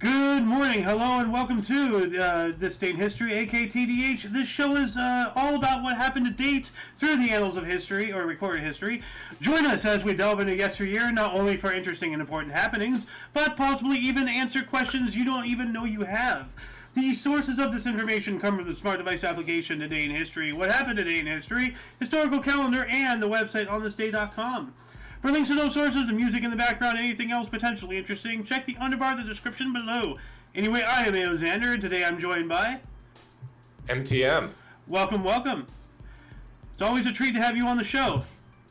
Good morning, hello, and welcome to This Day in History, aka TDH. This show is all about what happened to date through the annals of history, or recorded history. Join us as we delve into yesteryear, not only for interesting and important happenings, but possibly even answer questions you don't even know you have. The sources of this information come from the smart device application Today in History, What Happened Today in History, Historical Calendar, and the website onthisday.com. For links to those sources and music in the background and anything else potentially interesting, check the underbar of the description below. Anyway, I am Xander, and today I'm joined by... MTM. Welcome, welcome. It's always a treat to have you on the show.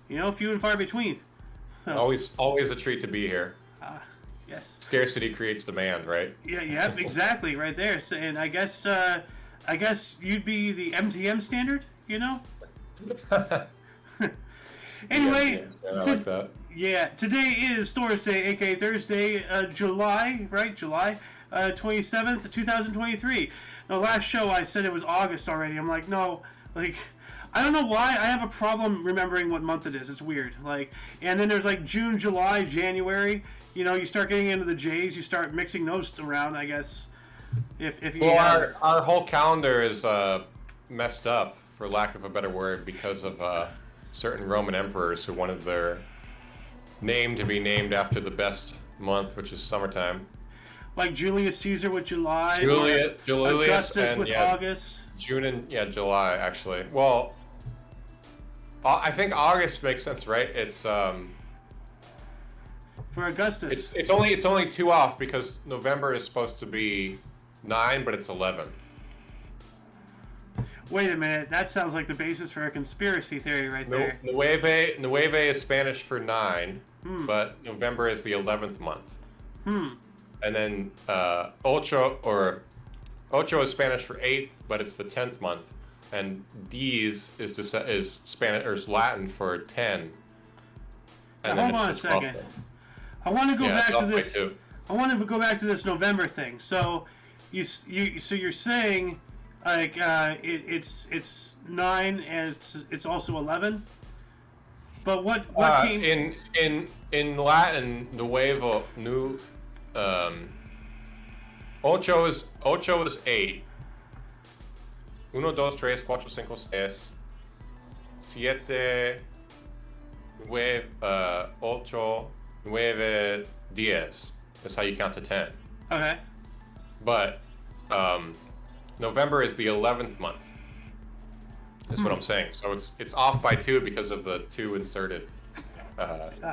You know, few and far between. So, always a treat to be here. Yes. Scarcity creates demand, right? Yeah, exactly, right there. So, and I guess you'd be the MTM standard, you know? Anyway, yeah, I like that. Yeah, today is Thursday, aka Thursday, July 27th, 2023. Now, last show I said it was August already. I'm like, no, like, I don't know why. I have a problem remembering what month it is. It's weird. Like, and then there's like June, July, January. You know, you start getting into the J's, you start mixing those around, I guess. If you well, our whole calendar is messed up, for lack of a better word, because of certain Roman emperors who wanted their name to be named after the best month, which is summertime. Like Julius Caesar with July, Julius Augustus with August. June and July, actually. Well, I think August makes sense, right? It's for Augustus. It's only two off because November is supposed to be 9, but it's 11. Wait a minute, that sounds like the basis for a conspiracy theory right there. Nueve is Spanish for 9, but November is the 11th month. And then ocho is Spanish for 8th, but it's the 10th month. And dies is Spanish or is Latin for 10. And hold on a second. I want to go back to this. I want to go back to this November thing. So you're saying, like, it's 9 and it's also 11. But what came in Latin? Nuevo ocho is 8. 1, 2, 3, 4, 5, 6, 7, 9, 8, 9, 10. That's how you count to 10. Okay. But November is the 11th month. Is what I'm saying. So it's off by 2 because of the 2 inserted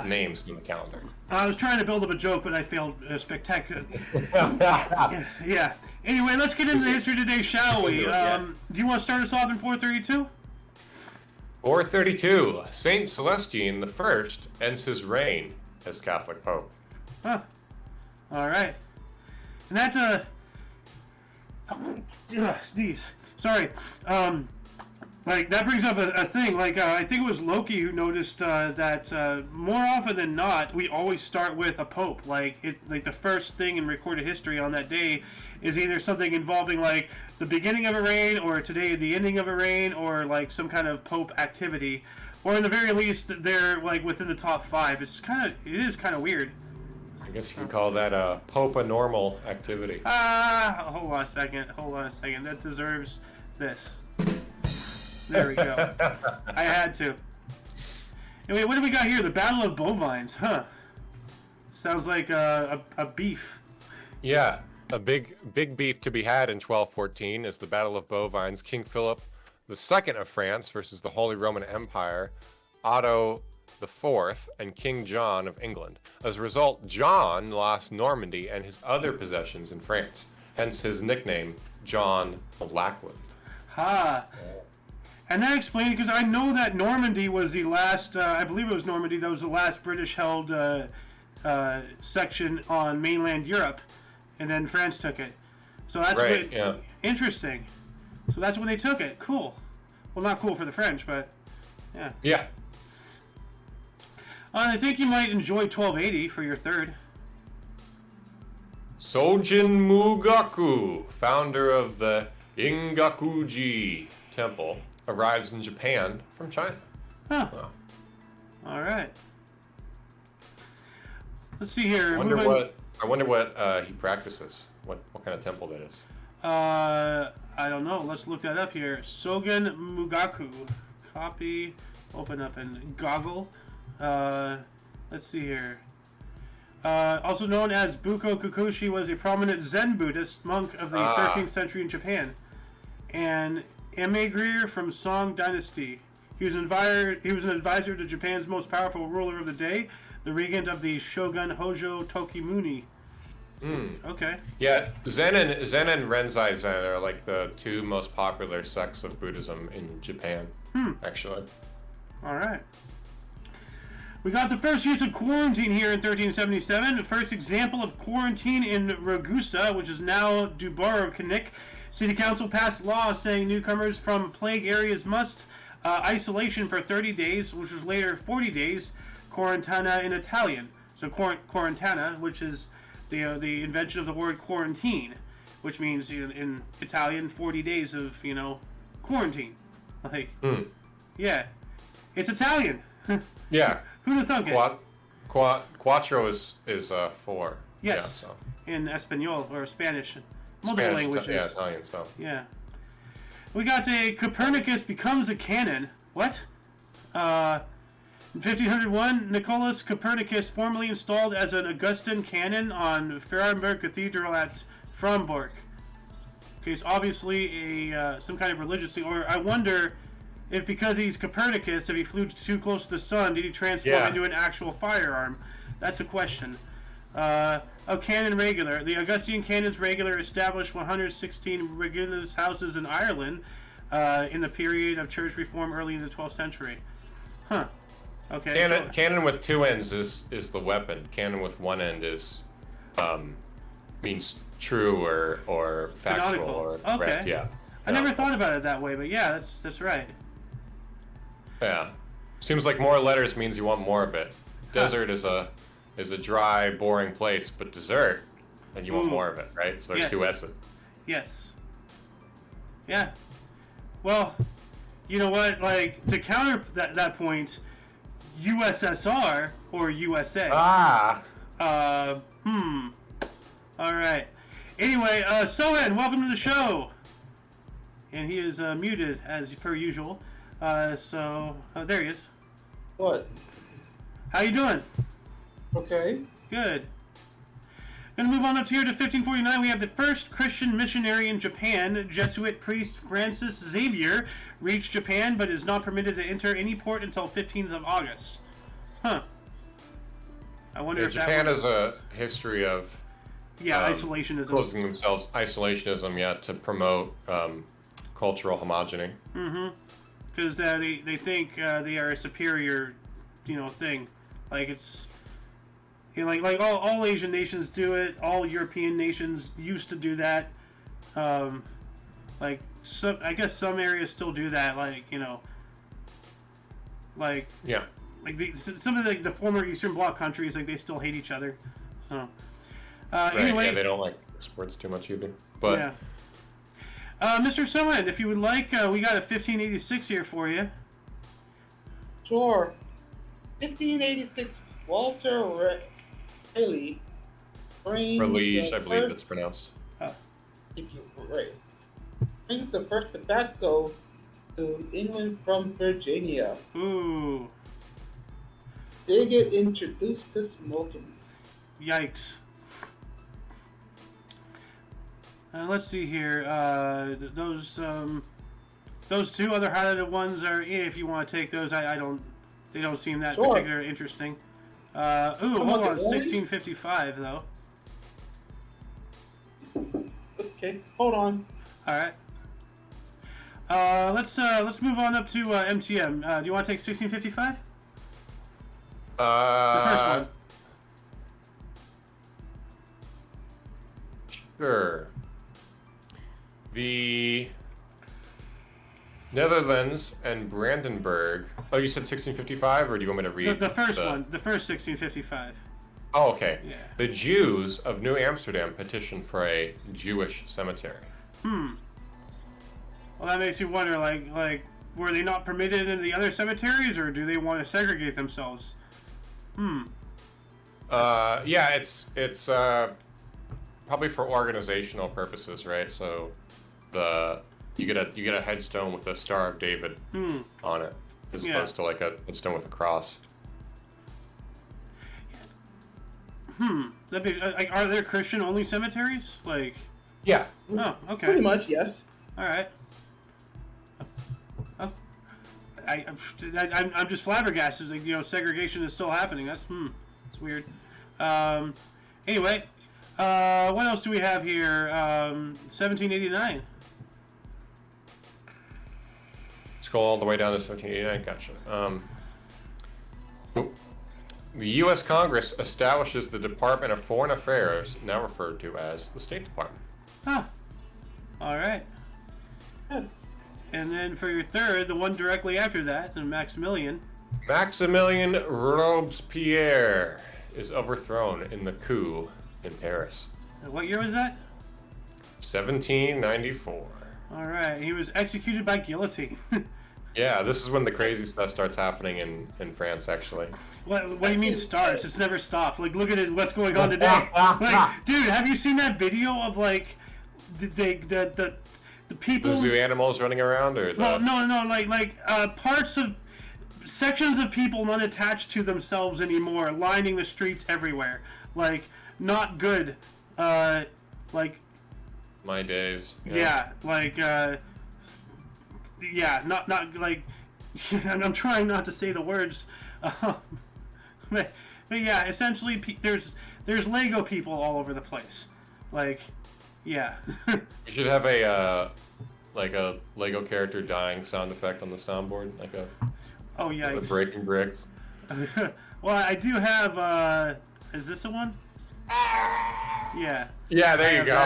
names in the calendar. I was trying to build up a joke, but I failed spectacularly. Yeah. Anyway, let's get into history today, shall we? Do you want to start us off in 432? 432. Saint Celestine I ends his reign as Catholic Pope. Huh. All right. And that's sneeze. Sorry. Like, that brings up a thing. Like, I think it was Loki who noticed that more often than not, we always start with a pope. Like the first thing in recorded history on that day is either something involving, like, the beginning of a reign, or today the ending of a reign, or, like, some kind of pope activity. Or, in the very least, they're, like, within the top 5. It is kind of weird. I guess you could call that a Pope-a-normal activity. Hold on a second. That deserves this. There we go. I had to. Anyway, what do we got here? The Battle of Bovines, huh? Sounds like a beef. Yeah, a big beef to be had in 1214 is the Battle of Bovines. King Philip II of France versus the Holy Roman Empire, Otto IV, and King John of England. As a result, John lost Normandy and his other possessions in France, hence his nickname, John of Lackland. Ha! And that explains, because I know that Normandy was the last, I believe it was Normandy, that was the last British-held section on mainland Europe, and then France took it. So that's right, yeah. Interesting. So that's when they took it. Cool. Well, not cool for the French, but yeah. Yeah. I think you might enjoy 1280 for your third. Sojin Mugaku, founder of the Ingakuji Temple, arrives in Japan from China. Huh. All right. Let's see here. Wonder what I wonder what he practices. What kind of temple that is. I don't know. Let's look that up here. Sogen Mugaku. Copy. Open up and goggle. Let's see here. Also known as Buko Kukushi, was a prominent Zen Buddhist monk of the 13th century in Japan, and emigre from Song Dynasty. He was an advisor to Japan's most powerful ruler of the day, the regent of the Shogun Hojo Tokimuni. Okay. Yeah, Zen and Renzai Zen are like the two most popular sects of Buddhism in Japan, actually. All right. We got the first use of quarantine here in 1377. The first example of quarantine in Ragusa, which is now Dubrovnik. City Council passed laws saying newcomers from plague areas must isolation for 30 days, which was later 40 days, quarantana in Italian. So quarantana, which is the invention of the word quarantine, which means in Italian 40 days of quarantine. Like, yeah, it's Italian. Yeah. Who'd have thunk it? Quattro is 4. Yes. Yeah, so. In Espanol or Spanish, multiple languages. Yeah, Italian stuff. Yeah. We got a Copernicus becomes a canon. What? In 1501, Nicholas Copernicus formally installed as an Augustan canon on Ferramberg Cathedral at Frombork. Okay, it's obviously some kind of religious thing. Or I wonder if because he's Copernicus, if he flew too close to the sun, did he transform into an actual firearm? That's a question. Canon regular. The Augustine canons regular established 116 regulus houses in Ireland in the period of church reform early in the 12th century. Huh. Okay. Canon with 2 ends is the weapon. Canon with 1 end is means true or factual canonical. or okay. correct. Yeah. I never thought about it that way, but yeah, that's right. Yeah. Seems like more letters means you want more of it. Desert is a dry, boring place, but dessert, and you want more of it, right? So there's 2 S's. Yes. Yeah. Well, you know what? Like, to counter that point, USSR or USA. All right. Anyway, Soen, welcome to the show. And he is muted as per usual. There he is. What? How you doing? Okay. Good. Gonna move on up here to 1549. We have the first Christian missionary in Japan, Jesuit priest Francis Xavier, reached Japan but is not permitted to enter any port until 15th of August. Huh. I wonder if Japan that was... has a history of isolationism. Closing themselves, isolationism, to promote cultural homogeny. Because they think they are a superior, thing. Like it's... like all Asian nations do it. All European nations used to do that. I guess some areas still do that. Some of the former Eastern Bloc countries, they still hate each other. So Right, anyway, they don't like sports too much either. But yeah. Mr. Soen, if you would like, we got a 1586 here for you. Sure. 1586, Walter Raleigh brings Raleigh, I believe it's pronounced. Brings the first tobacco to England from Virginia. Ooh. They get introduced to smoking. Yikes. Let's see here. Those 2 other highlighted ones are if you want to take those. They don't seem that particularly interesting. Hold on, 1655 though. Okay, hold on. All right. Let's move on up to MTM. Do you want to take 1655? The first one. Sure. The Netherlands and Brandenburg. Oh, you said 1655, or do you want me to read the first one? The first 1655. Oh, okay. Yeah. The Jews of New Amsterdam petitioned for a Jewish cemetery. Well, that makes you wonder, were they not permitted in the other cemeteries, or do they want to segregate themselves? Yeah, it's probably for organizational purposes, right? So you get a headstone with the Star of David on it, as opposed to like a headstone with a cross. That'd be, like, are there Christian only cemeteries? Like, Yeah. oh, okay, Pretty much, yes. all right. Oh, I'm just flabbergasted. Like, segregation is still happening. It's weird. Anyway, what else do we have here? 1789. Scroll all the way down to 1789. Gotcha. The U.S. Congress establishes the Department of Foreign Affairs, now referred to as the State Department. Huh. All right. Yes. And then for your third, the one directly after that, Maximilian. Maximilian Robespierre is overthrown in the coup in Paris. What year was that? 1794. All right. He was executed by guillotine. Yeah, this is when the crazy stuff starts happening in France, actually. What do you mean starts? It's never stopped. Like, look at it. What's going on today? Like, dude, have you seen that video of like the people? The zoo animals running around, or the... No. Like parts of sections of people not attached to themselves anymore, lining the streets everywhere. Like, not good. Like. My days. Yeah, like. Yeah, not like. I'm trying not to say the words. But yeah, essentially, there's Lego people all over the place. Like, yeah. You should have a Lego character dying sound effect on the soundboard, like a. Oh yeah. The breaking bricks. Well, I do have. Is this the one? Yeah. Yeah, there you go.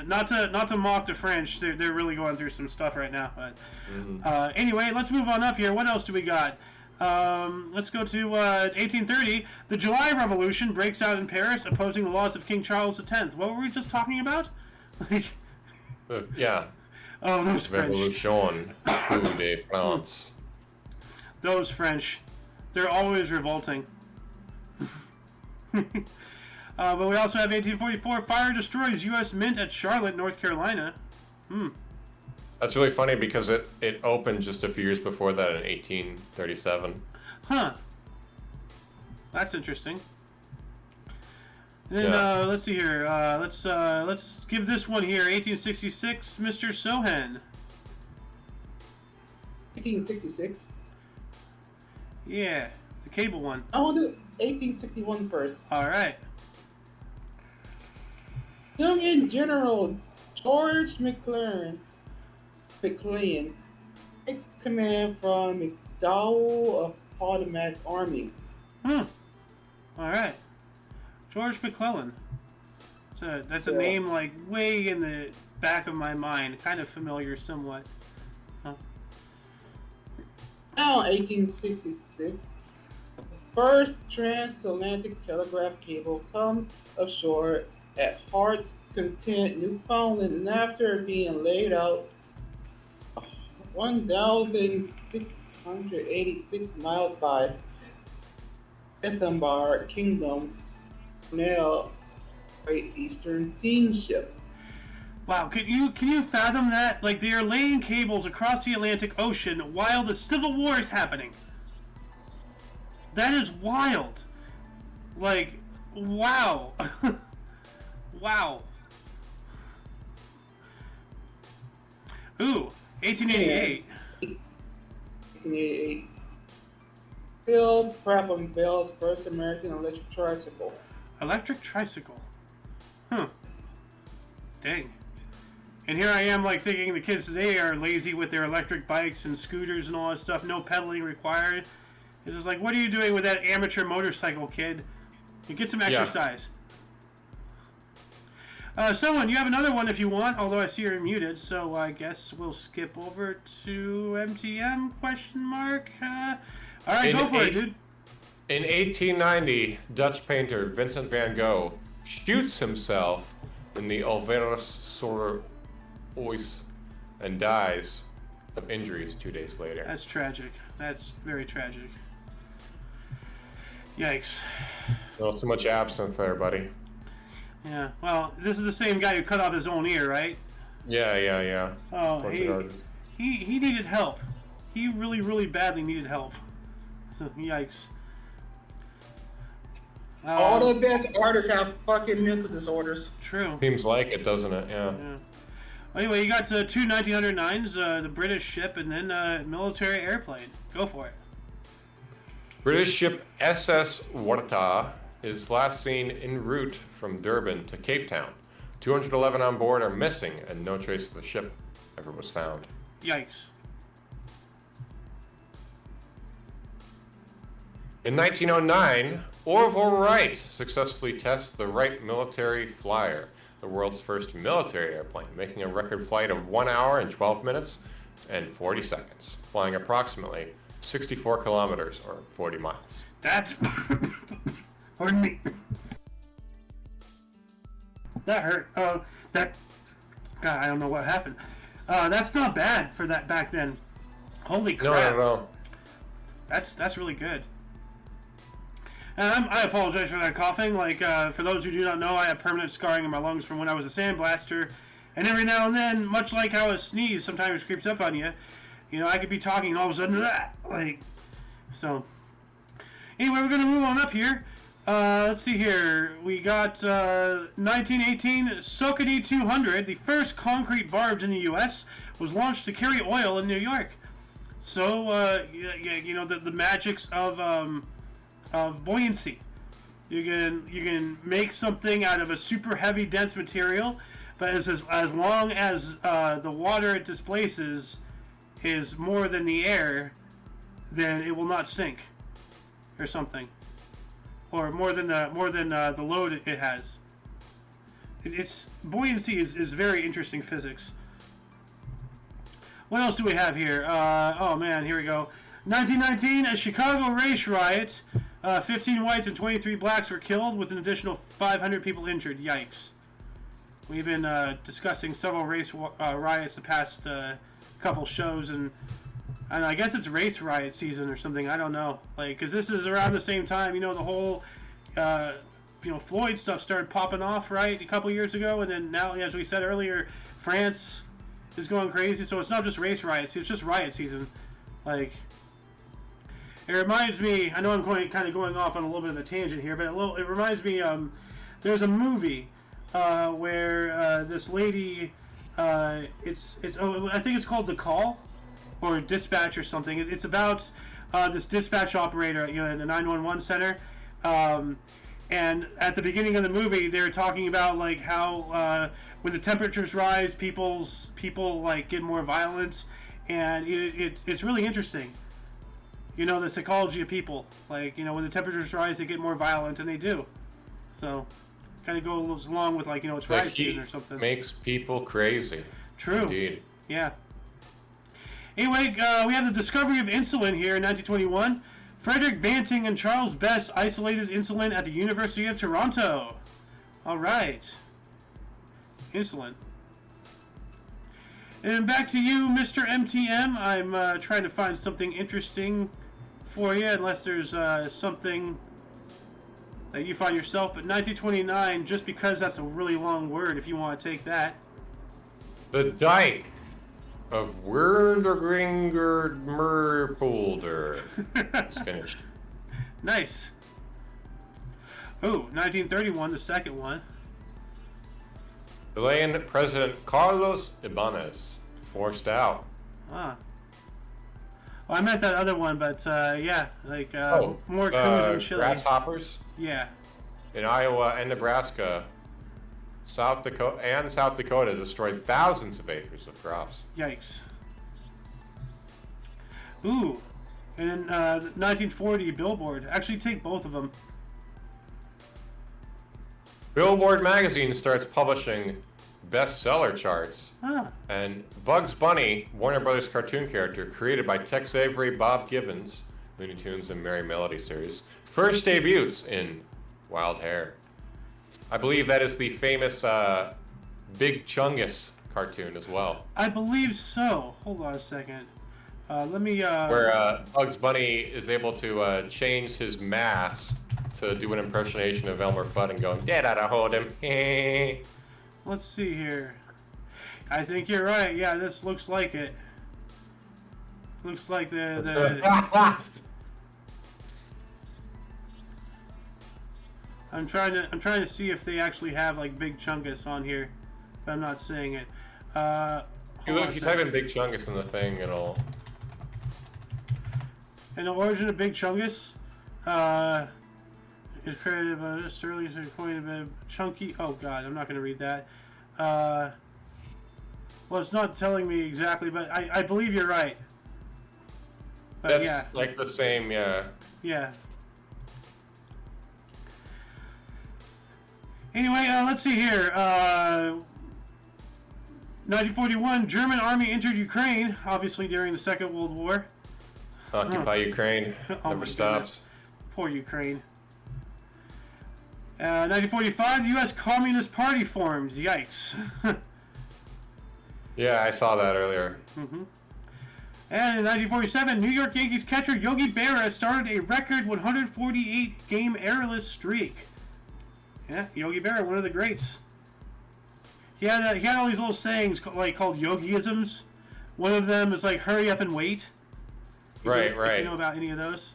Not to mock the French. They're really going through some stuff right now. But anyway, let's move on up here. What else do we got? Let's go to 1830. The July Revolution breaks out in Paris, opposing the laws of King Charles X. What were we just talking about? Yeah. Oh, those French. Revolution de France. Those French. They're always revolting. But we also have 1844. Fire destroys U.S. Mint at Charlotte, North Carolina. That's really funny because it opened just a few years before that in 1837. Huh. That's interesting. And let's see here. Let's give this one here. 1866. Mr. Sohan. 1866. Yeah, the cable one. I want to do 1861 first. All right. Union General George McClellan takes command from McDowell of Potomac Army. All right. George McClellan. That's a name like way in the back of my mind. Kind of familiar somewhat. Huh. Now, 1866, the first Transatlantic Telegraph cable comes ashore at Heart's Content, Newfoundland, and after being laid out 1,686 miles by Estambar Kingdom, now Great Eastern Steamship. Wow, can you fathom that? Like, they are laying cables across the Atlantic Ocean while the Civil War is happening. That is wild. Like, wow. Wow. Ooh, 1888. 1888. Phil Pratt unveils first American electric tricycle. Electric tricycle. Huh. Dang. And here I am, like, thinking the kids today are lazy with their electric bikes and scooters and all that stuff. No pedaling required. It's just like, what are you doing with that amateur motorcycle, kid? You get some exercise. Someone, you have another one if you want, although I see you're muted, so I guess we'll skip over to MTM, question mark. All right, go for it, dude. In 1890, Dutch painter Vincent van Gogh shoots himself in the Alvarez sur Oise and dies of injuries 2 days later. That's tragic. That's very tragic. Yikes. Well, too much absinthe there, buddy. Yeah. Well, this is the same guy who cut off his own ear, right? Yeah. Oh, he needed help. He really, really badly needed help. So, yikes. All the best artists have fucking mental disorders. True. Seems like it, doesn't it? Yeah. Anyway, you got two 1909s, the British ship, and then military airplane. Go for it. British ship SS Warta is last seen en route from Durban to Cape Town. 211 on board are missing, and no trace of the ship ever was found. Yikes. In 1909, Orville Wright successfully tests the Wright Military Flyer, the world's first military airplane, making a record flight of 1 hour and 12 minutes and 40 seconds, flying approximately 64 kilometers or 40 miles. That's... Pardon me. That hurt. God, I don't know what happened. That's not bad for that back then. Holy crap. No. That's really good. And I apologize for that coughing. Like, for those who do not know, I have permanent scarring in my lungs from when I was a sandblaster. And every now and then, much like how a sneeze sometimes creeps up on you, you know, I could be talking and all of a sudden, so. Anyway, we're going to move on up here. Let's see here. We got 1918 Socody 200, the first concrete barge in the U.S., was launched to carry oil in New York. So, you know, the magics of buoyancy. You can make something out of a super heavy, dense material, but as long as the water it displaces is more than the air, then it will not sink, or something, or more than the load it has. It's buoyancy is very interesting physics. What else do we have here? Oh man, here we go. 1919, a Chicago race riot. 15 whites and 23 blacks were killed, with an additional 500 people injured. Yikes. We've been discussing several race riots the past couple shows, and I guess it's race riot season or something. I don't know. Like, because this is around the same time, you know, the whole, Floyd stuff started popping off, right, a couple years ago, and then now, as we said earlier, France is going crazy. So it's not just race riots; it's just riot season. Like, it reminds me. I know I'm going off on a little bit of a tangent here, but it reminds me. There's a movie where this lady. I think it's called The Call, or Dispatch or something. It's about this dispatch operator, in the 911 center. And at the beginning of the movie, they're talking about like how when the temperatures rise, people like get more violent, and it's really interesting. The psychology of people. Like, when the temperatures rise, they get more violent, and they do. So, kind of goes along with, like, it's riot season or something. Makes people crazy. True. Indeed. Yeah. Anyway, we have the discovery of insulin here in 1921. Frederick Banting and Charles Best isolated insulin at the University of Toronto. All right. Insulin. And back to you, Mr. MTM. I'm trying to find something interesting for you, unless there's something that you find yourself. But 1929, just because that's a really long word, if you want to take that. The Dyke of Werdergringermerpolder is finished. Nice. Oh, 1931, the second one. Chilean President Carlos Ibanez forced out. Ah. Well, I meant that other one, but yeah, like more coups in Chile. Grasshoppers? Yeah. In Iowa and Nebraska, South Dakota destroyed thousands of acres of crops. Yikes. Ooh. And 1940, Billboard. Actually, take both of them. Billboard magazine starts publishing bestseller charts. Ah. And Bugs Bunny, Warner Brothers cartoon character, created by Tex Avery, Bob Gibbons, Looney Tunes and Merry Melody series, first debuts in Wild Hair. I believe that is the famous Big Chungus cartoon as well. I believe so. Hold on a second. Let me... Where Bugs Bunny is able to change his mass to do an impersonation of Elmer Fudd and going, "Dad, I hold him." Let's see here. I think you're right. Yeah, this looks like it. Looks like the I'm trying to see if they actually have like Big Chungus on here, but I'm not seeing it. If you type in Big Chungus in the thing, it'll. And the origin of Big Chungus is created by Sterling coined by Chunky. Oh God, I'm not going to read that. Well, it's not telling me exactly, but I believe you're right. But That's yeah. like the same, yeah. Yeah. Anyway, let's see here. 1941, German army entered Ukraine, obviously during the Second World War. Occupy Ukraine. Oh Never my stops. goodness. Poor Ukraine. 1945, the U.S. Communist Party formed. Yikes. Yeah, I saw that earlier. Mm-hmm. And in 1947, New York Yankees catcher Yogi Berra started a record 148-game errorless streak. Yeah, Yogi Berra, one of the greats. He had all these little sayings called Yogiisms. One of them is like, hurry up and wait. Right. If you know about any of those.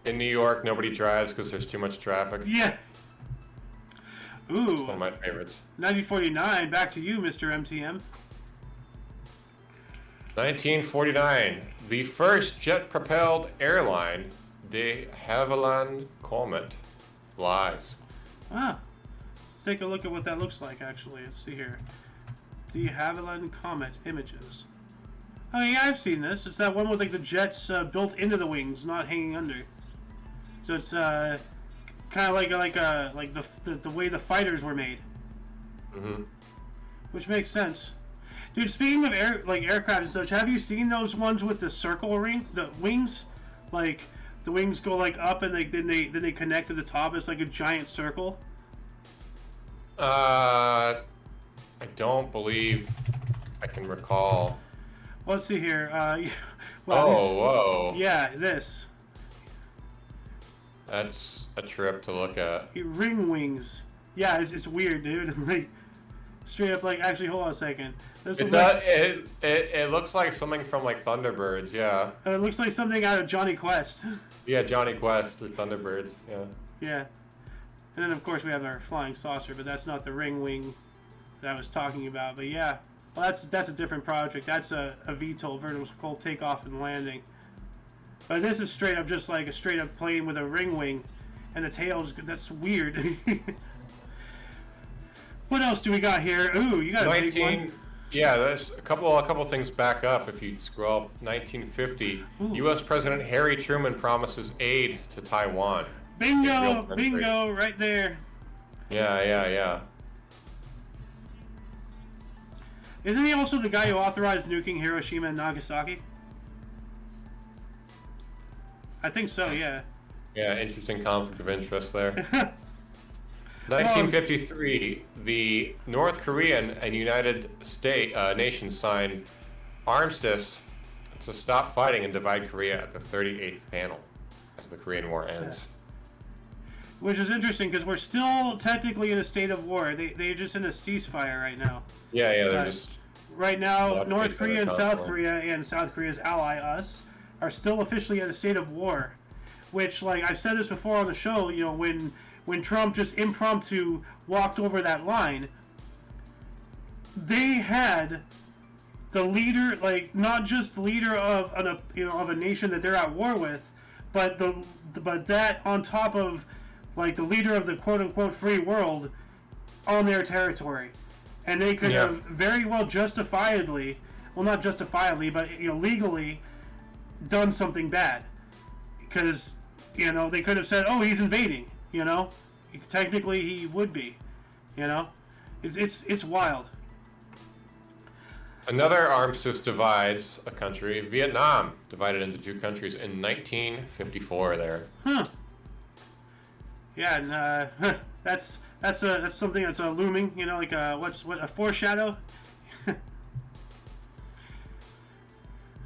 In New York, nobody drives because there's too much traffic. Yeah. Ooh. It's one of my favorites. 1949, back to you, Mr. MTM. 1949, the first jet-propelled airline, de Havilland Comet, flies. Ah. Let's take a look at what that looks like, actually. Let's see here. De Havilland Comet images. Oh, yeah, I've seen this. It's that one with like the jets built into the wings, not hanging under. So it's kind of like the way the fighters were made. Mm-hmm. Which makes sense. Dude, speaking of aircraft and such, have you seen those ones with the circle ring, the wings? Like the wings go like up and then they connect to the top. It's like a giant circle. I don't believe I can recall. Well, let's see here. Whoa. Yeah, this. That's a trip to look at. Ring wings. Yeah, it's weird, dude. Like straight up, like actually, hold on a second. It looks like something from like Thunderbirds, yeah. It looks like something out of Johnny Quest. Yeah, Johnny Quest or Thunderbirds, yeah. Yeah. And then of course we have our flying saucer, but that's not the ring wing that I was talking about. But yeah, well that's a different project. That's a VTOL, vertical takeoff and landing. But this is straight up just like a straight up plane with a ring wing, and the tails. That's weird. What else do we got here? Ooh, you got a big one. Yeah, there's a couple things back up. If you scroll up, 1950, Ooh. U.S. President Harry Truman promises aid to Taiwan. Bingo, right there. Yeah. Isn't he also the guy who authorized nuking Hiroshima and Nagasaki? I think so, yeah. Yeah, interesting conflict of interest there. 1953, the North Korean and United Nations signed armistice to stop fighting and divide Korea at the 38th panel as the Korean War ends. Which is interesting because we're still technically in a state of war. They're just in a ceasefire right now. Yeah, they're just... Right now, North based on Korea and their South conflict. Korea and South Korea's ally, us, are still officially in a state of war. Which, like, I've said this before on the show, you know, when Trump just impromptu walked over that line, they had the leader, like, not just the leader of a nation that they're at war with, but that on top of, like, the leader of the quote-unquote free world on their territory. And they could have very well justifiably, well, not justifiably, but, you know, legally done something bad. Because, you know, they could have said, oh, he's invading, you know? Technically, he would be, you know? It's wild. Another armistice divides a country. Vietnam divided into two countries in 1954 there. Huh. Yeah, and that's something that's looming, you know, like a foreshadow.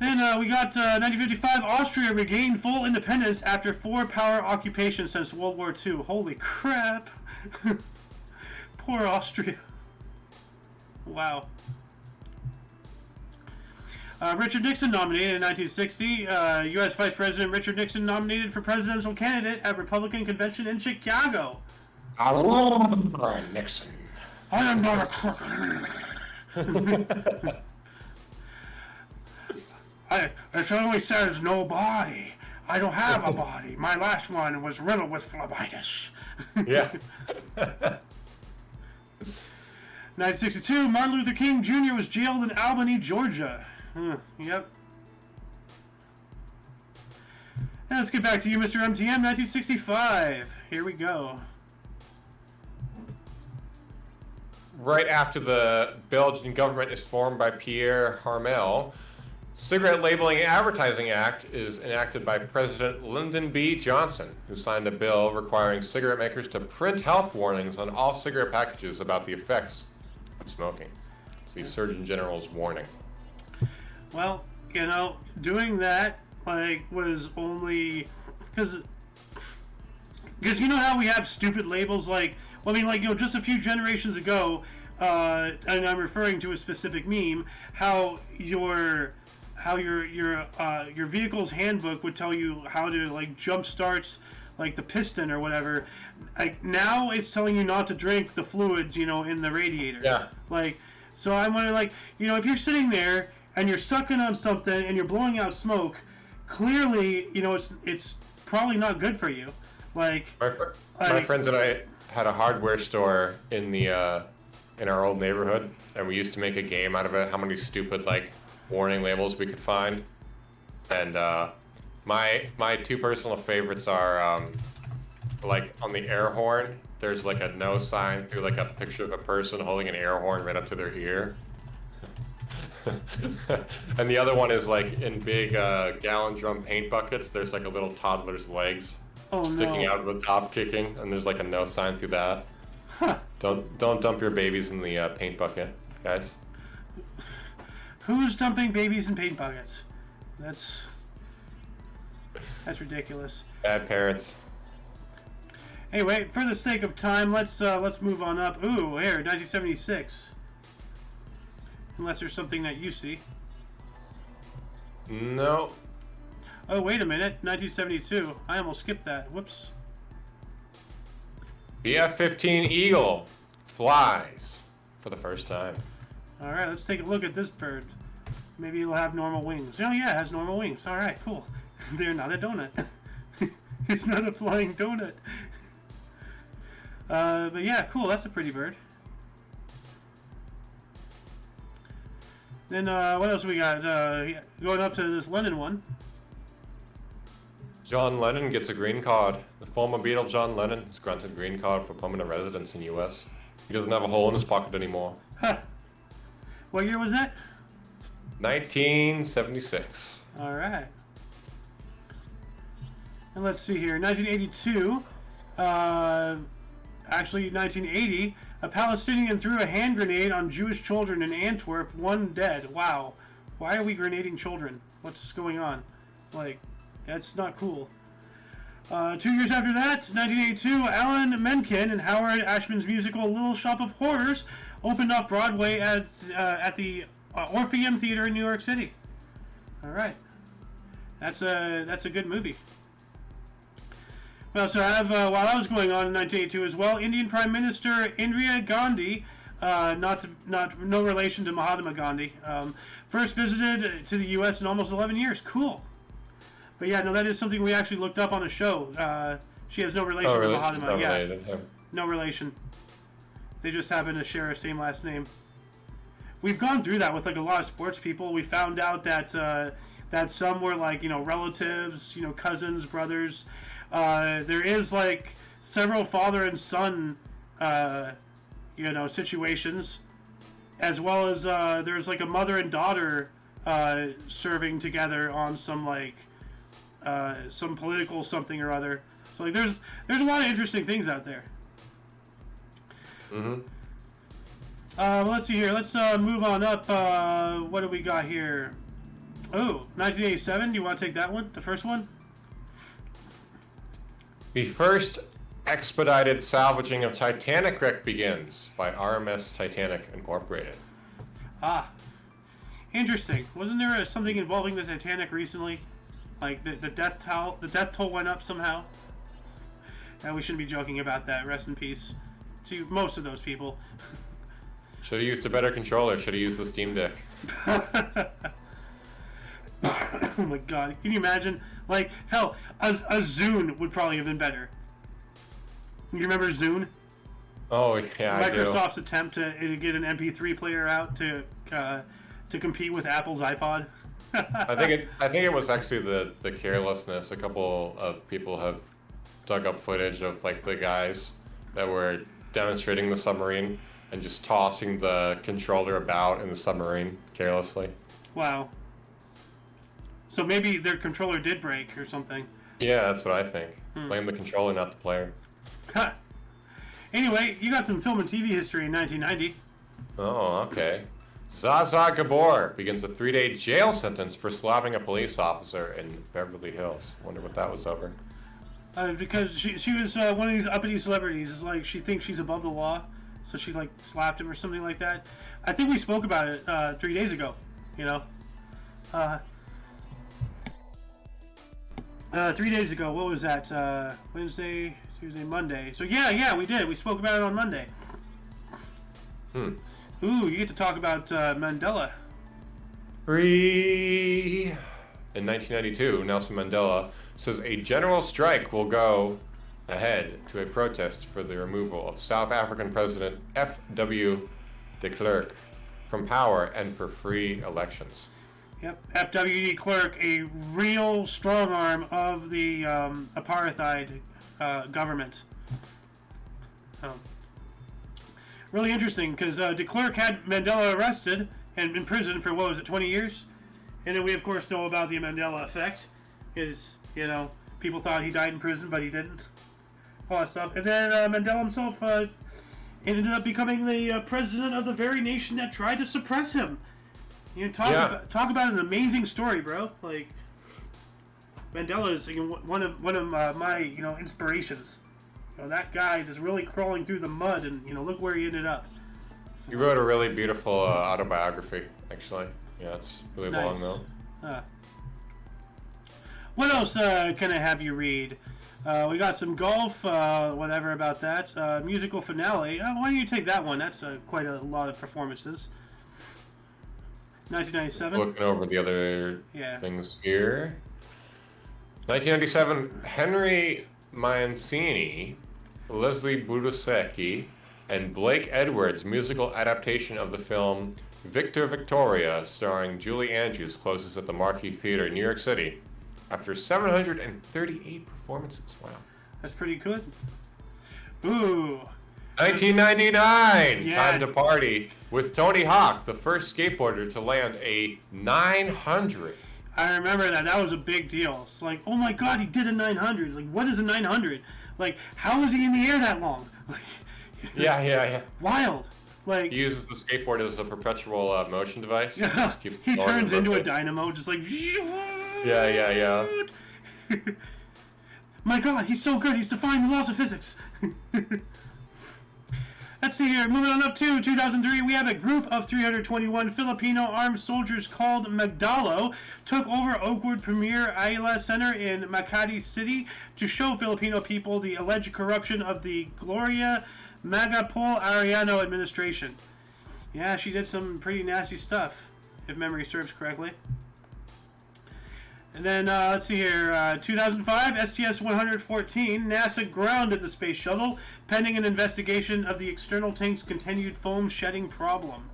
Then we got 1955. Austria regained full independence after 4 power occupations since World War II. Holy crap! Poor Austria. Wow. Richard Nixon nominated in 1960. U.S. Vice President Richard Nixon nominated for presidential candidate at Republican convention in Chicago. Nixon. I am not a crook. It only says no body. I don't have a body. My last one was riddled with phlebitis. Yeah. 1962, Martin Luther King Jr. was jailed in Albany, Georgia. Yep. And let's get back to you, Mr. MTM. 1965. Here we go. Right after the Belgian government is formed by Pierre Harmel, Cigarette Labeling and Advertising Act is enacted by President Lyndon B. Johnson, who signed a bill requiring cigarette makers to print health warnings on all cigarette packages about the effects of smoking. It's the Surgeon General's warning. Well, you know, doing that was only because you know how we have stupid labels just a few generations ago, and I'm referring to a specific meme, how your vehicle's handbook would tell you how to jump starts the piston or whatever. Now it's telling you not to drink the fluids, in the radiator. Yeah. So I'm wondering, if you're sitting there and you're sucking on something and you're blowing out smoke, clearly, it's probably not good for you. My friends and I had a hardware store in the in our old neighborhood, and we used to make a game out of it. How many stupid warning labels we could find, and my 2 personal favorites are on the air horn. There's a no sign through a picture of a person holding an air horn right up to their ear. And the other one is in big gallon drum paint buckets. There's a little toddler's legs sticking out of the top, kicking, and there's a no sign through that. Huh. Don't dump your babies in the paint bucket, guys. Who's dumping babies in paint buckets? That's ridiculous. Bad parents. Anyway, for the sake of time, let's move on up. Ooh, here, 1976. Unless there's something that you see. No. Oh, wait a minute. 1972. I almost skipped that. Whoops. The F-15 Eagle flies for the first time. All right, let's take a look at this bird. Maybe it'll have normal wings. Oh, yeah, it has normal wings. All right, cool. They're not a donut. It's not a flying donut. But yeah, cool. That's a pretty bird. Then what else we got? Going up to this Lennon one. John Lennon gets a green card. The former Beatle John Lennon is granted a green card for permanent residence in the U.S. He doesn't have a hole in his pocket anymore. Huh. What year was that? 1976. All right. And let's see here. 1982. Actually, 1980. A Palestinian threw a hand grenade on Jewish children in Antwerp. 1 dead. Wow. Why are we grenading children? What's going on? That's not cool. 2 years after that, 1982, Alan Menken and Howard Ashman's musical Little Shop of Horrors opened off Broadway at the Orpheum Theater in New York City. All right. That's a good movie. We also have, while that was going on in 1982 as well, Indian Prime Minister Indira Gandhi, no relation to Mahatma Gandhi, first visited to the U.S. in almost 11 years. Cool. But yeah, no, that is something we actually looked up on a show. She has no relation to Mahatma. Yeah, no relation. They just happen to share a same last name. We've gone through that with a lot of sports people. We found out that some were relatives, cousins, brothers. There is several father and son, situations, as well as there's a mother and daughter serving together on some political something or other. So there's a lot of interesting things out there. Mm-hmm. Let's see here. Let's move on up. What do we got here? Oh, 1987. Do you want to take that one? The first one? The first expedited salvaging of Titanic wreck begins by RMS Titanic Incorporated. Ah, interesting. Wasn't there something involving the Titanic recently? Like the death toll went up somehow. We shouldn't be joking about that. Rest in peace to most of those people. Should have used a better controller. Should have used the Steam Deck. Oh my god, can you imagine? Like, hell, a Zune would probably have been better. You remember Zune? Oh, yeah, Microsoft's attempt to get an MP3 player out to compete with Apple's iPod. I think it was actually the carelessness. A couple of people have dug up footage of like the guys that were demonstrating the submarine and just tossing the controller about in the submarine carelessly. Wow. So maybe their controller did break or something. Yeah, that's what I think. Blame the controller, not the player. Anyway, you got some film and TV history in 1990. Oh, okay. Zaza Gabor begins a 3-day jail sentence for slapping a police officer in Beverly Hills. Wonder what that was over. Because she was one of these uppity celebrities. It's like she thinks she's above the law, so she like slapped him or something like that. I think we spoke about it 3 days ago. You know, 3 days ago. What was that? Wednesday, Tuesday, Monday. So yeah, we did. We spoke about it on Monday. Ooh, you get to talk about Mandela. In 1992, Nelson Mandela says a general strike will go ahead to a protest for the removal of South African President F.W. de Klerk from power and for free elections. Yep, F.W. de Klerk, a real strong arm of the apartheid government. Really interesting, because de Klerk had Mandela arrested and in prison for, 20 years? And then we, of course, know about the Mandela effect. People thought he died in prison, but he didn't. All that stuff. And then Mandela himself ended up becoming the president of the very nation that tried to suppress him. Talk about an amazing story, bro. Like, Mandela is one of my inspirations. That guy just really crawling through the mud, and look where he ended up. He wrote a really beautiful autobiography, actually. Yeah, it's really long though. What else can I have you read? We got some golf, whatever about that. Musical finale. Why don't you take that one? That's quite a lot of performances. 1997. Looking over the other things here. 1997, Henry Mancini, Leslie Budosecki, and Blake Edwards' musical adaptation of the film Victor Victoria, starring Julie Andrews, closes at the Marquis Theater in New York City after 738 performances. Wow. That's pretty good. Ooh. 1999, time to party with Tony Hawk, the first skateboarder to land a 900. I remember that. That was a big deal. It's like, oh my god, he did a 900. Like, what is a 900? Like, how was he in the air that long? Yeah. Wild. Like, he uses the skateboard as a perpetual motion device. Yeah. He turns into a dynamo, just like. Yeah. My god, he's so good. He's defying the laws of physics. Let's see here. Moving on up to 2003, we have a group of 321 Filipino armed soldiers called Magdalo took over Oakwood Premier Ayala Center in Makati City to show Filipino people the alleged corruption of the Gloria Macapagal Arellano administration. Yeah, she did some pretty nasty stuff, if memory serves correctly. And then, let's see here, 2005, STS-114, NASA grounded the space shuttle, pending an investigation of the external tank's continued foam shedding problem.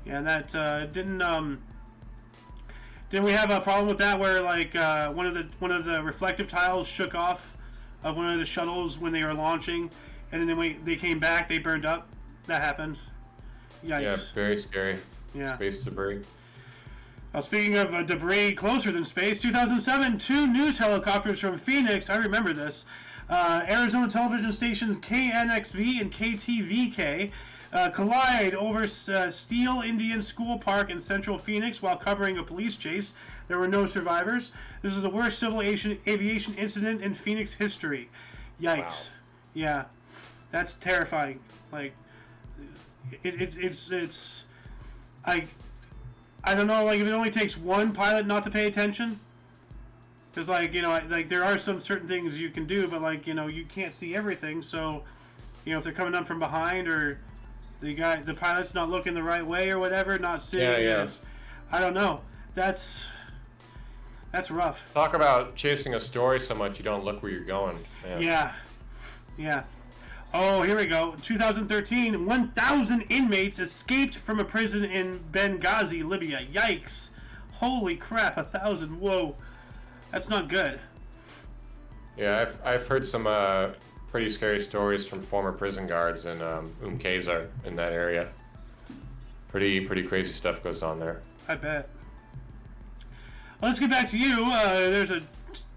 Yeah, that, didn't we have a problem with that where, like, one of the reflective tiles shook off of one of the shuttles when they were launching, and then when they came back, they burned up? That happened. Yikes. Yeah, very scary. Yeah. Space debris. Speaking of debris closer than space, 2007, two news helicopters from Phoenix, I remember this, Arizona television stations KNXV and KTVK collide over Steele Indian School Park in central Phoenix while covering a police chase. There were no survivors. This is the worst civil aviation incident in Phoenix history. Yikes. Wow. Yeah. That's terrifying. Like, it's I don't know, like, if it only takes one pilot not to pay attention, because, like, you know, like, there are some certain things you can do, but, like, you know, you can't see everything, so, you know, if they're coming up from behind, or the pilot's not looking the right way or whatever, not seeing it, I don't know. That's rough. Talk about chasing a story so much you don't look where you're going. Yeah. Oh, here we go. 2013, 1,000 inmates escaped from a prison in Benghazi, Libya. Yikes. Holy crap, 1,000. Whoa. That's not good. Yeah, I've heard some pretty scary stories from former prison guards in Umkeza in that area. Pretty crazy stuff goes on there. I bet. Well, let's get back to you. There's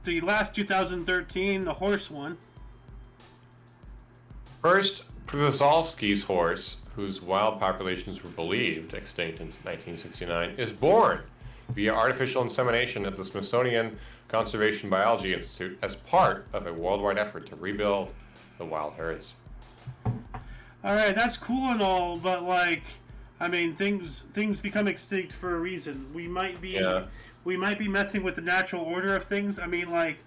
the last 2013, the horse one. First, Przewalski's horse, whose wild populations were believed extinct in 1969, is born via artificial insemination at the Smithsonian Conservation Biology Institute as part of a worldwide effort to rebuild the wild herds. All right, that's cool and all, but, like, I mean, things become extinct for a reason. We might be messing with the natural order of things. I mean, like,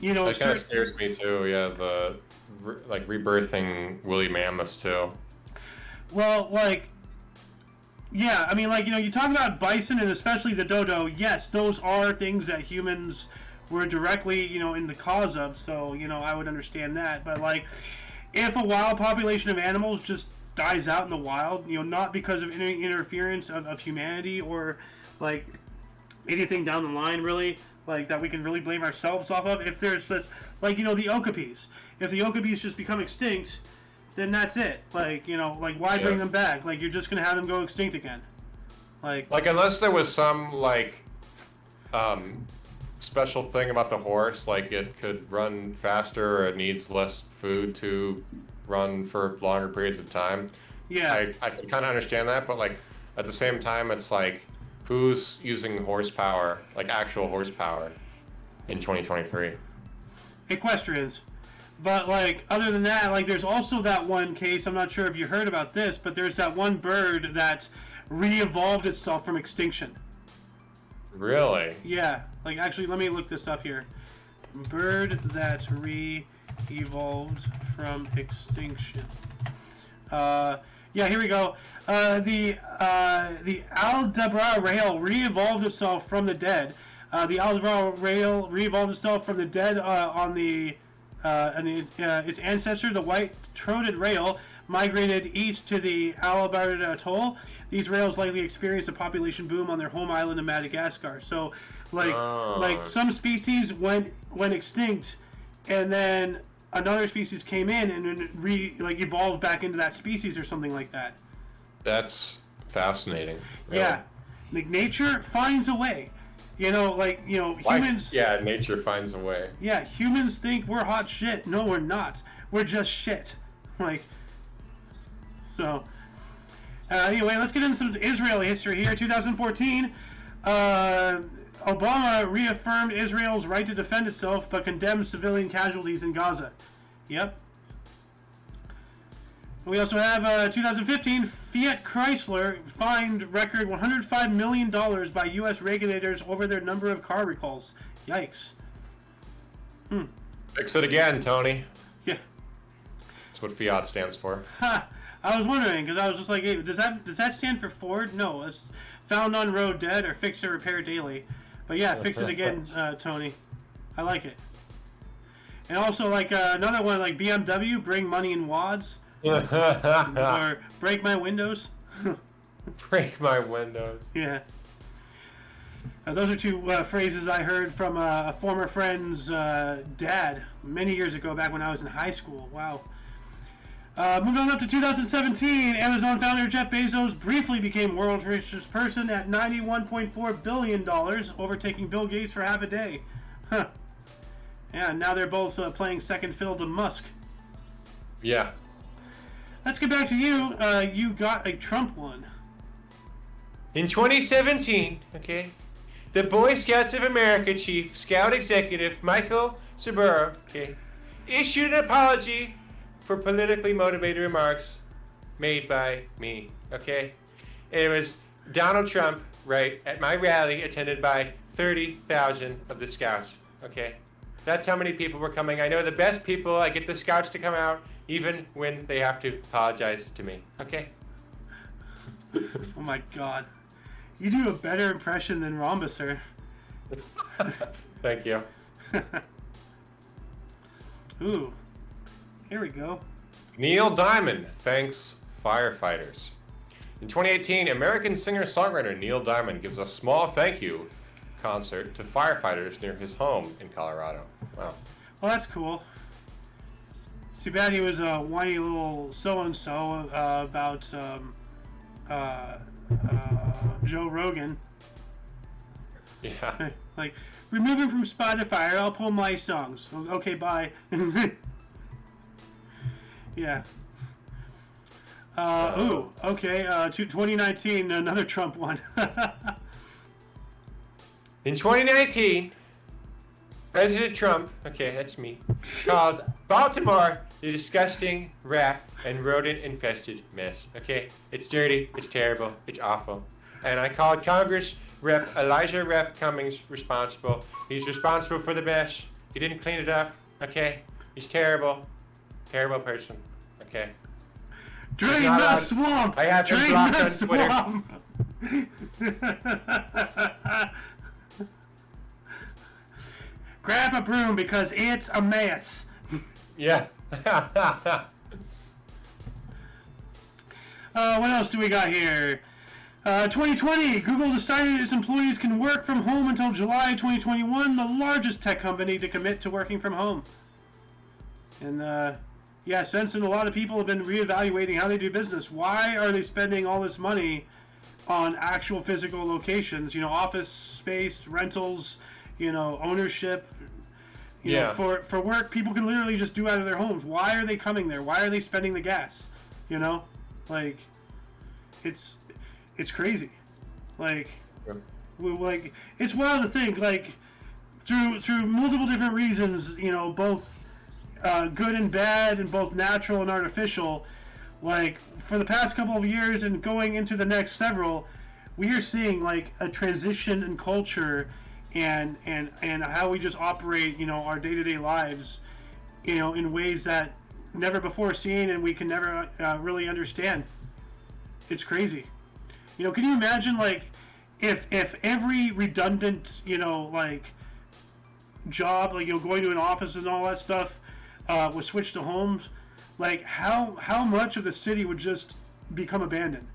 you know, that kind of scares me too. Yeah, the like rebirthing woolly mammoths too. Well, like, yeah, I mean, like, you know, you talk about bison and especially the dodo. Yes, those are things that humans were directly, you know, in the cause of. So, you know, I would understand that. But, like, if a wild population of animals just dies out in the wild, you know, not because of any interference of humanity or, like, anything down the line, really, like, that we can really blame ourselves off of. If there's this, like, you know, the okapis. If the okapis just become extinct, then that's it. Like, you know, like, why bring them back? Like, you're just going to have them go extinct again. Like, unless there was some, like, special thing about the horse, like it could run faster or it needs less food to run for longer periods of time. Yeah. I can kind of understand that, but, like, at the same time, it's like, who's using horsepower, like actual horsepower, in 2023? Equestrians. But, like, other than that, like, there's also that one case, I'm not sure if you heard about this, but there's that one bird that re-evolved itself from extinction. Really? Yeah. Like, actually, let me look this up here. Bird that re-evolved from extinction. Yeah, here we go. The Aldabra rail re-evolved itself from the dead. The Aldabra rail re-evolved itself from the dead on the... its ancestor, the white-throated rail, migrated east to the Alberta Atoll. These rails likely experienced a population boom on their home island of Madagascar. So, like some species went extinct, and then another species came in and evolved back into that species or something like that. That's fascinating. Really. Yeah, like nature finds a way. You know, like, you know, humans... Yeah, nature finds a way. Yeah, humans think we're hot shit. No, we're not. We're just shit. Like, so... anyway, let's get into some Israeli history here. 2014, Obama reaffirmed Israel's right to defend itself, but condemned civilian casualties in Gaza. Yep. We also have 2015, Fiat Chrysler fined record $105 million by U.S. regulators over their number of car recalls. Yikes. Fix it again, Tony. Yeah. That's what Fiat stands for. Ha! I was wondering, because I was just like, hey, does that stand for Ford? No, it's found on road dead or fix or repair daily. But yeah, fix it again, Tony. I like it. And also, like, another one, like BMW, bring money in wads. Or break my windows. Break my windows. Yeah. Those are two phrases I heard from a former friend's dad many years ago, back when I was in high school. Wow. Moving on up to 2017, Amazon founder Jeff Bezos briefly became world's richest person at $91.4 billion, overtaking Bill Gates for half a day. Huh. Yeah, now they're both playing second fiddle to Musk. Yeah. Let's get back to you. You got a Trump one. In 2017, okay, the Boy Scouts of America Chief Scout Executive Michael Saburo, okay, issued an apology for politically motivated remarks made by me, okay? It was Donald Trump, right, at my rally attended by 30,000 of the Scouts, okay? That's how many people were coming. I know the best people. I get the Scouts to come out even when they have to apologize to me, okay? Oh my God. You do a better impression than Rhombus, Thank you. Ooh. Here we go. Neil Diamond thanks firefighters. In 2018, American singer-songwriter Neil Diamond gives a small thank you concert to firefighters near his home in Colorado. Wow. Well, that's cool. Too bad he was a whiny little so-and-so about Joe Rogan. Yeah. Like, remove him from Spotify or I'll pull my songs. Okay, bye. Yeah. Ooh, okay. 2019, another Trump one. In 2019, President Trump, okay, that's me, calls Baltimore a disgusting rat and rodent-infested mess. Okay, it's dirty, it's terrible, it's awful. And I called Congress Rep Elijah Rep Cummings responsible. He's responsible for the mess. He didn't clean it up. Okay, he's terrible, terrible person. Okay. Drain the swamp! I have him Drain blocked the on Twitter. swamp! Grab a broom because it's a mess. Yeah. What else do we got here? 2020, Google decided its employees can work from home until July 2021, the largest tech company to commit to working from home. And, yeah, since then, a lot of people have been reevaluating how they do business. Why are they spending all this money on actual physical locations? You know, office space, rentals, you know, ownership. You know, for work, people can literally just do out of their homes. Why are they coming there? Why are they spending the gas? You know, like, it's crazy. Like, it's wild to think, like, through multiple different reasons, you know, both good and bad and both natural and artificial, like, for the past couple of years and going into the next several, we are seeing, like, a transition in culture and how we just operate, you know, our day-to-day lives, you know, in ways that never before seen and we can never really understand. It's crazy. You know, can you imagine, like, if every redundant, you know, like, job, like, you know, going to an office and all that stuff was switched to homes, like, how much of the city would just become abandoned,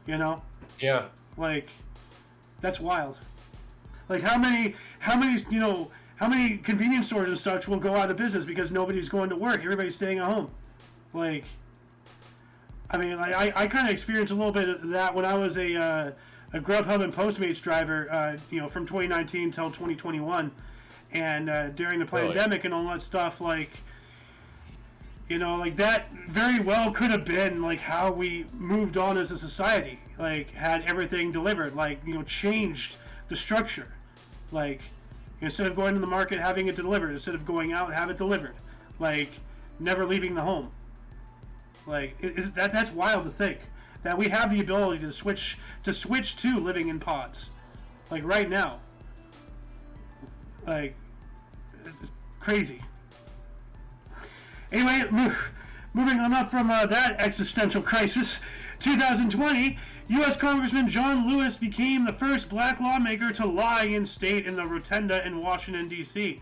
you know? Yeah. Like, that's wild. Like, how many, you know, how many convenience stores and such will go out of business because nobody's going to work, everybody's staying at home? Like, I mean, I kind of experienced a little bit of that when I was a Grubhub and Postmates driver, you know, from 2019 till 2021, and during the pandemic and all that stuff, like, you know, like, that very well could have been, like, how we moved on as a society, like, had everything delivered, like, you know, changed the structure, like, instead of going to the market, having it delivered, instead of going out, have it delivered, like, never leaving the home. Like, that's wild to think that we have the ability to switch to living in pods, like, right now. Like, it's crazy. Anyway, moving on up from that existential crisis, 2020, U.S. Congressman John Lewis became the first black lawmaker to lie in state in the rotunda in Washington, D.C.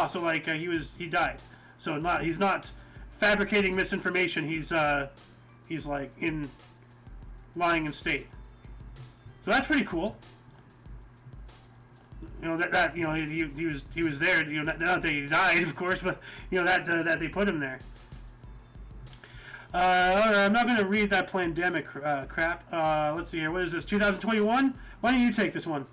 So, like, he died. So he's not fabricating misinformation. He's like lying in state. So that's pretty cool. You know, that you know, he was there. You know, not that he died, of course, but you know that they put him there. All right, I'm not going to read that pandemic crap. Let's see here. What is this? 2021? Why don't you take this one?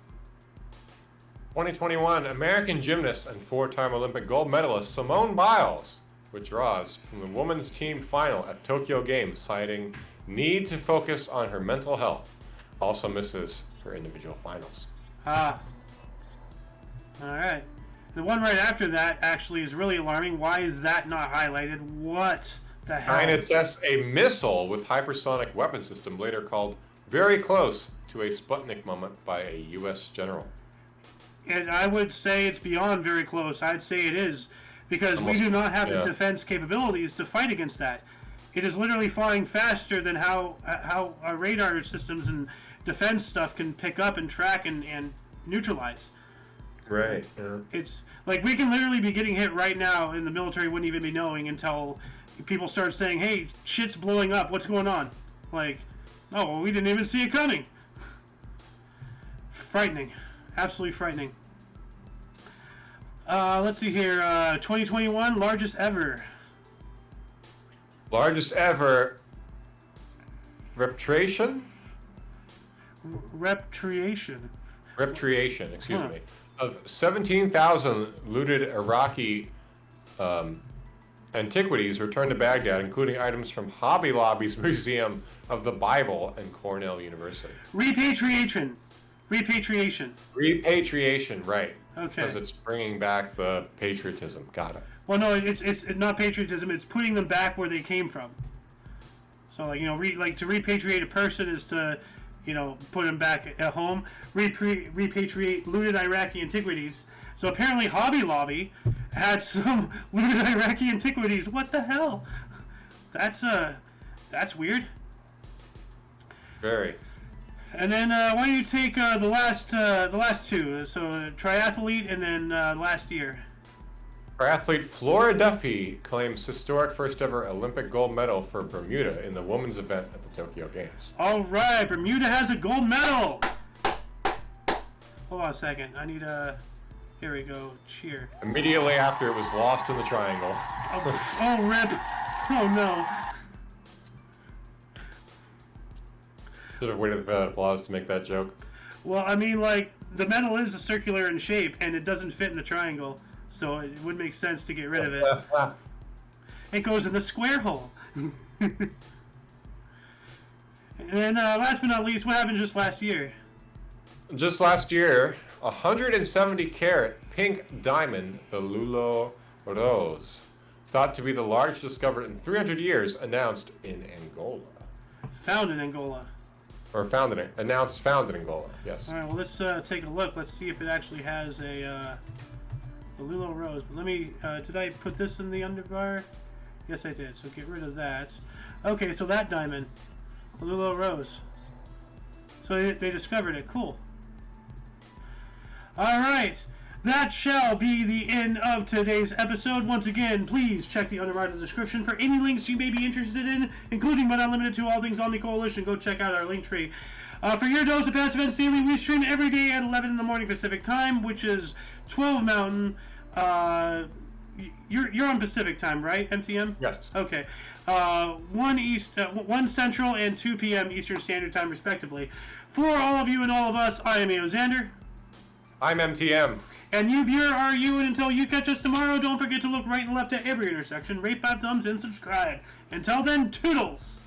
2021, American gymnast and four-time Olympic gold medalist Simone Biles withdraws from the women's team final at Tokyo Games, citing need to focus on her mental health. Also misses her individual finals. All right. The one right after that actually is really alarming. Why is that not highlighted? What the hell? China tests a missile with hypersonic weapon system, later called very close to a Sputnik moment by a U.S. general. And I would say it's beyond very close. I'd say it is, because we do not have the defense capabilities to fight against that. It is literally flying faster than how our radar systems and defense stuff can pick up and track and neutralize. Right. Yeah. It's like we can literally be getting hit right now, and the military wouldn't even be knowing until people start saying, "Hey, shit's blowing up. What's going on?" Like, oh, well, we didn't even see it coming. Frightening. Absolutely frightening. Let's see here. 2021, largest ever. Largest ever repatriation? Repatriation, excuse me. Of 17,000 looted Iraqi antiquities returned to Baghdad, including items from Hobby Lobby's Museum of the Bible and Cornell University. Repatriation, right. Okay. Because it's bringing back the patriotism. Got it. Well, no, it's not patriotism. It's putting them back where they came from. So, like, to repatriate a person is to, put them back at home. Repatriate looted Iraqi antiquities. So apparently Hobby Lobby had some looted Iraqi antiquities. What the hell? That's weird. Very. And then why don't you take the last two? So triathlete and then last year. Triathlete Flora Duffy claims historic first ever Olympic gold medal for Bermuda in the women's event at the Tokyo Games. All right, Bermuda has a gold medal. Hold on a second. I need a. Here we go. Cheer. Immediately after it was lost in the triangle. Oh, rip. Oh, no. Should have waited for that applause to make that joke. Well, I mean, the medal is circular in shape, and it doesn't fit in the triangle, so it would make sense to get rid of it. It goes in the square hole. And then, last but not least, what happened just last year? Just last year, 170-carat pink diamond, the Lulo Rose, thought to be the largest discovered in 300 years, announced in Angola. Found in Angola. Or found in Angola, yes. All right, well, let's take a look. Let's see if it actually has the Lulo Rose. But let me, did I put this in the underbar? Yes, I did, so get rid of that. Okay, so that diamond, the Lulo Rose. So they discovered it, cool. All right, that shall be the end of today's episode. Once again, please check the underwriter description for any links you may be interested in, including but not limited to all things Omni Coalition. Go check out our link tree. For your dose of past events daily, we stream every day at 11 in the morning Pacific time, which is 12 Mountain. You're on Pacific time, right, MTM? Yes. Okay. 1 Central and 2 p.m. Eastern Standard Time, respectively. For all of you and all of us, I am Xander. I'm MTM. And you, viewer, are you, and until you catch us tomorrow, don't forget to look right and left at every intersection, rate 5 thumbs, and subscribe. Until then, toodles!